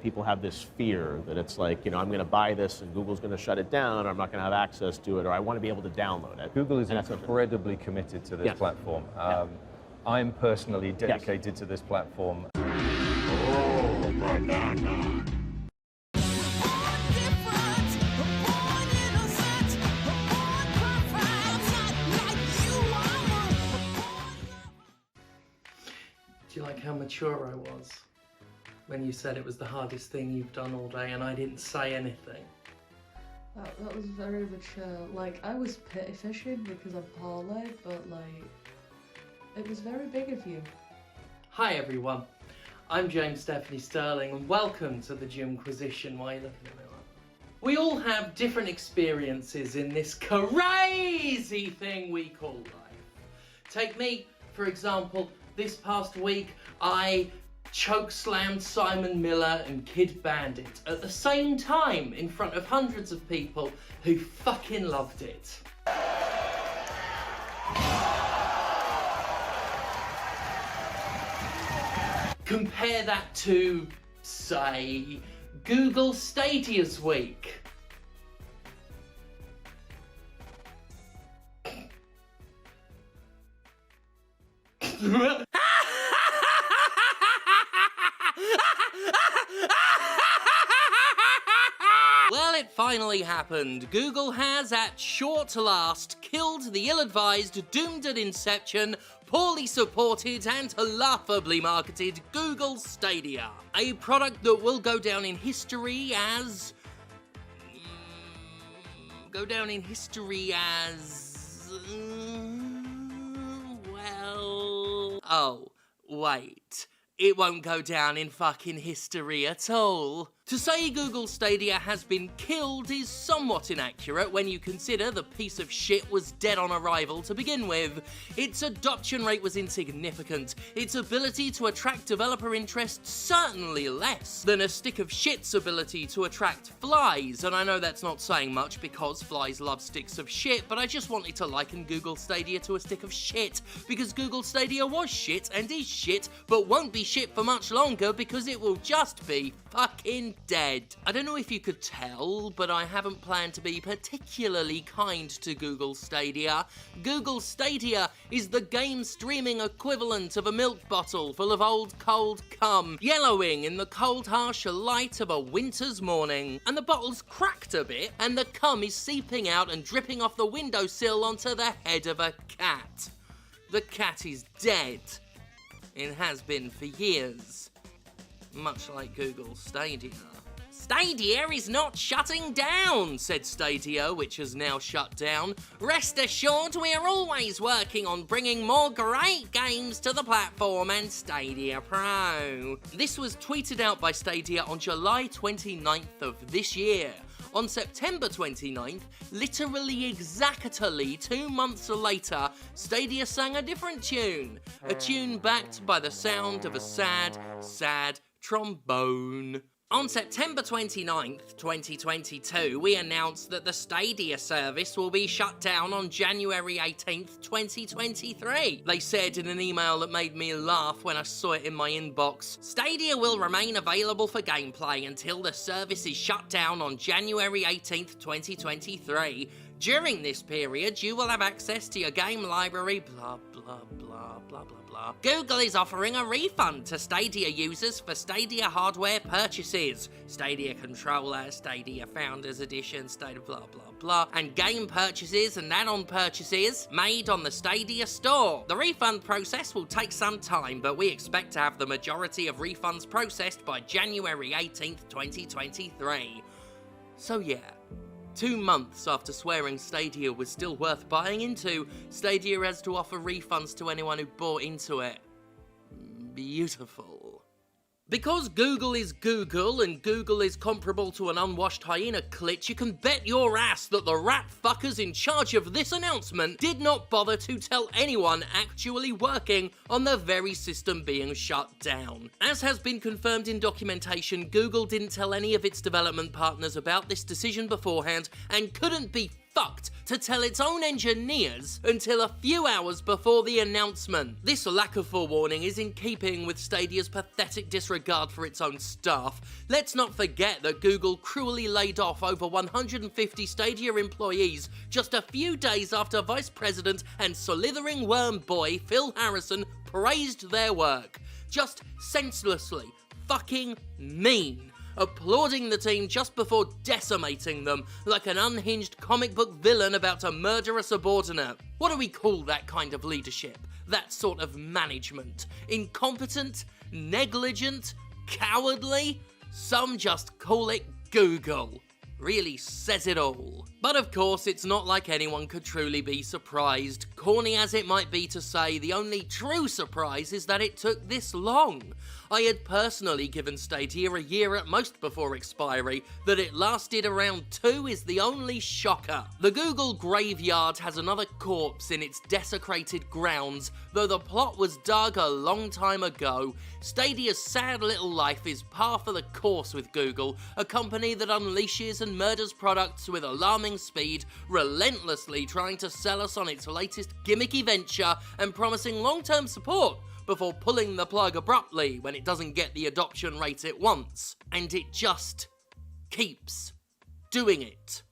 people have this fear that it's like, you know, I'm going to buy this and Google's going to shut it down, or I'm not going to have access to it, or I want to be able to download it. Google is incredibly committed to this platform. I'm personally dedicated to this platform. Oh, banana. Do you like how mature I was when you said it was the hardest thing you've done all day and I didn't say anything? That was very mature. Like, I was pity fishing because I'm poorly, but like, it was very big of you. Hi everyone, I'm James Stephanie Sterling and welcome to the Jimquisition. Why are you looking at me like that? We all have different experiences in this crazy thing we call life. Take me, for example. This past week, I chokeslammed Simon Miller and Kid Bandit at the same time in front of hundreds of people who fucking loved it. Compare that to, say, Google Stadia's week. Well, it finally happened. Google has, at short last, killed the ill-advised, doomed at inception, poorly supported and laughably marketed Google Stadia. A product that will go down in history as... well... Oh, wait. It won't go down in fucking history at all. To say Google Stadia has been killed is somewhat inaccurate when you consider the piece of shit was dead on arrival to begin with. Its adoption rate was insignificant. Its ability to attract developer interest certainly less than a stick of shit's ability to attract flies. And I know that's not saying much because flies love sticks of shit, but I just wanted to liken Google Stadia to a stick of shit because Google Stadia was shit and is shit, but won't be shit for much longer because it will just be fucking dead. I don't know if you could tell, but I haven't planned to be particularly kind to Google Stadia. Google Stadia is the game streaming equivalent of a milk bottle full of old cold cum, yellowing in the cold harsh light of a winter's morning. And the bottle's cracked a bit, and the cum is seeping out and dripping off the windowsill onto the head of a cat. The cat is dead. It has been for years. Much like Google Stadia. Stadia is not shutting down, said Stadia, which has now shut down. Rest assured, we are always working on bringing more great games to the platform and Stadia Pro. This was tweeted out by Stadia on July 29th of this year. On September 29th, literally exactly 2 months later, Stadia sang a different tune. A tune backed by the sound of a sad, sad trombone. On September 29th, 2022, we announced that the Stadia service will be shut down on January 18th, 2023. They said in an email that made me laugh when I saw it in my inbox, Stadia will remain available for gameplay until the service is shut down on January 18th, 2023. During this period, you will have access to your game library, blah, blah, blah, blah, blah, blah. Google is offering a refund to Stadia users for Stadia hardware purchases. Stadia Controller, Stadia Founders Edition, Stadia blah, blah, blah, and game purchases and add-on purchases made on the Stadia store. The refund process will take some time, but we expect to have the majority of refunds processed by January 18th, 2023. So yeah. 2 months after swearing Stadia was still worth buying into, Stadia has to offer refunds to anyone who bought into it. Beautiful. Because Google is Google and Google is comparable to an unwashed hyena clit, you can bet your ass that the rat fuckers in charge of this announcement did not bother to tell anyone actually working on the very system being shut down. As has been confirmed in documentation, Google didn't tell any of its development partners about this decision beforehand and couldn't be fucked to tell its own engineers until a few hours before the announcement. This lack of forewarning is in keeping with Stadia's pathetic disregard for its own staff. Let's not forget that Google cruelly laid off over 150 Stadia employees just a few days after Vice President and slithering worm boy Phil Harrison praised their work. Just senselessly fucking mean. Applauding the team just before decimating them like an unhinged comic book villain about to murder a subordinate. What do we call that kind of leadership? That sort of management? Incompetent? Negligent? Cowardly? Some just call it Google. Really says it all. But of course, it's not like anyone could truly be surprised. Corny as it might be to say, the only true surprise is that it took this long. I had personally given Stadia a year at most before expiry. That it lasted around 2 is the only shocker. The Google graveyard has another corpse in its desecrated grounds, though the plot was dug a long time ago. Stadia's sad little life is par for the course with Google, a company that unleashes and murders products with alarming speed, relentlessly trying to sell us on its latest gimmicky venture and promising long-term support before pulling the plug abruptly when it doesn't get the adoption rate it wants. And it just keeps doing it.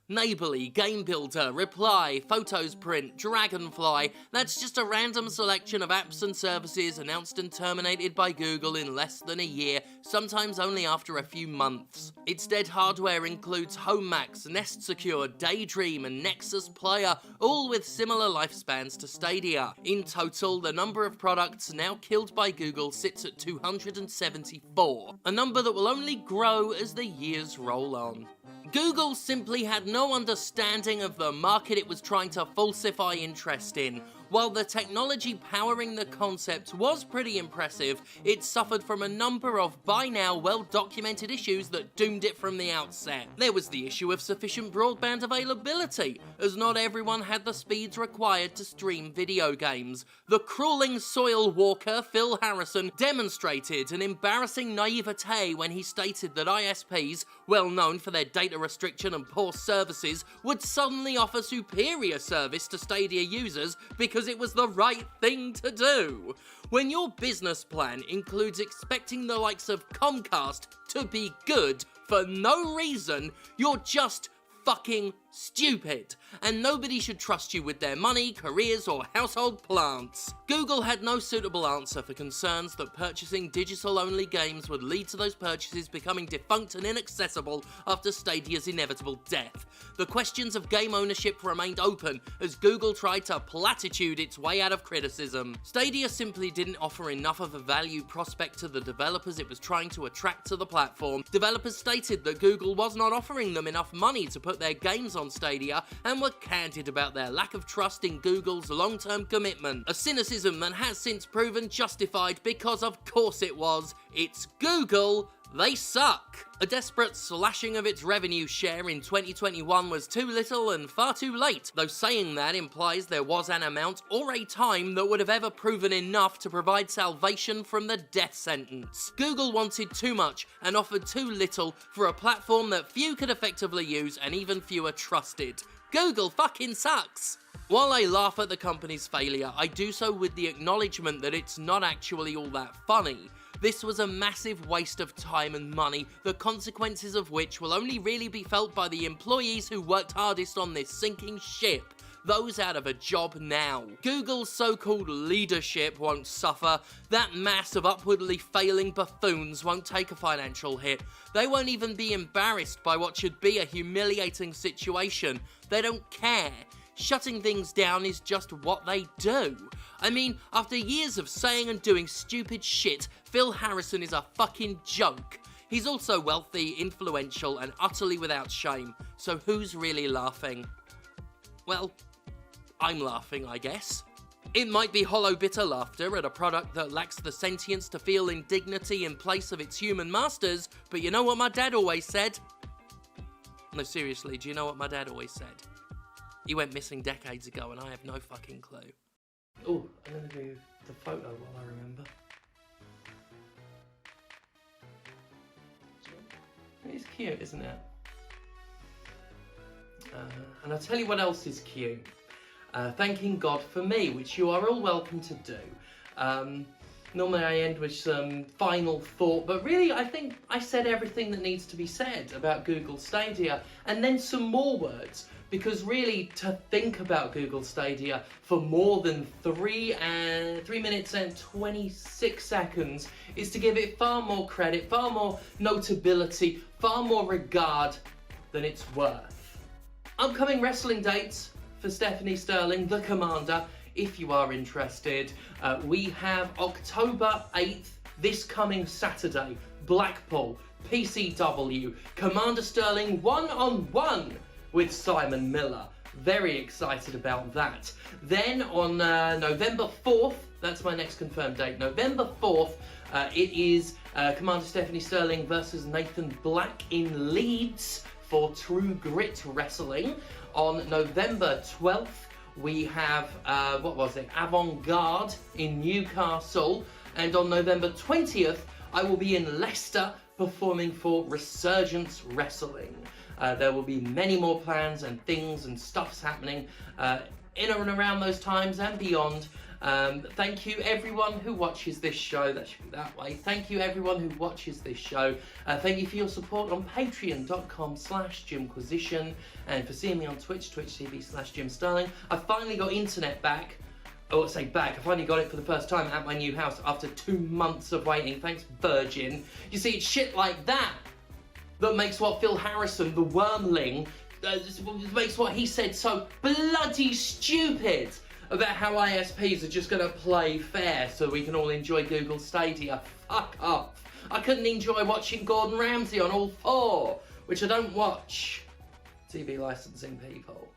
Neighbourly, Game Builder, Reply, Photos Print, Dragonfly, that's just a random selection of apps and services announced and terminated by Google in less than a year, sometimes only after a few months. Its dead hardware includes HomeMax, Nest Secure, Daydream and Nexus Player, all with similar lifespans to Stadia. In total, the number of products now killed by Google sits at 274, a number that will only grow as the years roll on. Google simply had no understanding of the market it was trying to falsify interest in. While the technology powering the concept was pretty impressive, it suffered from a number of by now well-documented issues that doomed it from the outset. There was the issue of sufficient broadband availability, as not everyone had the speeds required to stream video games. The crawling soil walker Phil Harrison demonstrated an embarrassing naivete when he stated that ISPs, well known for their data restriction and poor services, would suddenly offer superior service to Stadia users because it was the right thing to do. When your business plan includes expecting the likes of Comcast to be good for no reason, you're just fucking stupid, and nobody should trust you with their money, careers, or household plants. Google had no suitable answer for concerns that purchasing digital-only games would lead to those purchases becoming defunct and inaccessible after Stadia's inevitable death. The questions of game ownership remained open as Google tried to platitude its way out of criticism. Stadia simply didn't offer enough of a value prospect to the developers it was trying to attract to the platform. Developers stated that Google was not offering them enough money to put their games on Stadia and were candid about their lack of trust in Google's long-term commitment. A cynicism that has since proven justified because of course it was. It's Google. They suck. A desperate slashing of its revenue share in 2021 was too little and far too late, though saying that implies there was an amount or a time that would have ever proven enough to provide salvation from the death sentence. Google wanted too much and offered too little for a platform that few could effectively use and even fewer trusted. Google fucking sucks. While I laugh at the company's failure, I do so with the acknowledgement that it's not actually all that funny. This was a massive waste of time and money, the consequences of which will only really be felt by the employees who worked hardest on this sinking ship, those out of a job now. Google's so-called leadership won't suffer. That mass of upwardly failing buffoons won't take a financial hit. They won't even be embarrassed by what should be a humiliating situation. They don't care. Shutting things down is just what they do. I mean, after years of saying and doing stupid shit, Phil Harrison is a fucking joke. He's also wealthy, influential, and utterly without shame. So who's really laughing? Well, I'm laughing, I guess. It might be hollow bitter laughter at a product that lacks the sentience to feel indignity in place of its human masters, but you know what my dad always said? No, seriously, do you know what my dad always said? He went missing decades ago and I have no fucking clue. Oh, I'm gonna do the photo while I remember. It's cute, isn't it? And I'll tell you what else is cute. Thanking God for me, which you are all welcome to do. Normally I end with some final thought, but really I think I said everything that needs to be said about Google Stadia, and then some more words, because really to think about Google Stadia for more than 3 minutes and 26 seconds is to give it far more credit, far more notability, far more regard than it's worth. Upcoming wrestling dates for Stephanie Sterling, the Commander, if you are interested. We have October 8th, this coming Saturday, Blackpool, PCW, Commander Sterling one-on-one with Simon Miller. Very excited about that. Then on November 4th, that's my next confirmed date, November 4th, it is Commander Stephanie Sterling versus Nathan Black in Leeds for True Grit Wrestling. On November 12th, we have, Avant-Garde in Newcastle. And on November 20th, I will be in Leicester performing for Resurgence Wrestling. There will be many more plans and things and stuffs happening in and around those times and beyond. Thank you everyone who watches this show. That should be that way. Thank you everyone who watches this show. Thank you for your support on patreon.com/Jimquisition and for seeing me on Twitch, twitch.tv/JimSterling. I finally got internet back. I finally got it for the first time at my new house after 2 months of waiting. Thanks, Virgin. You see, it's shit like that that makes what Phil Harrison, the wormling, makes what he said so bloody stupid about how ISPs are just going to play fair so we can all enjoy Google Stadia. Fuck off. I couldn't enjoy watching Gordon Ramsay on All 4, which I don't watch. TV licensing people.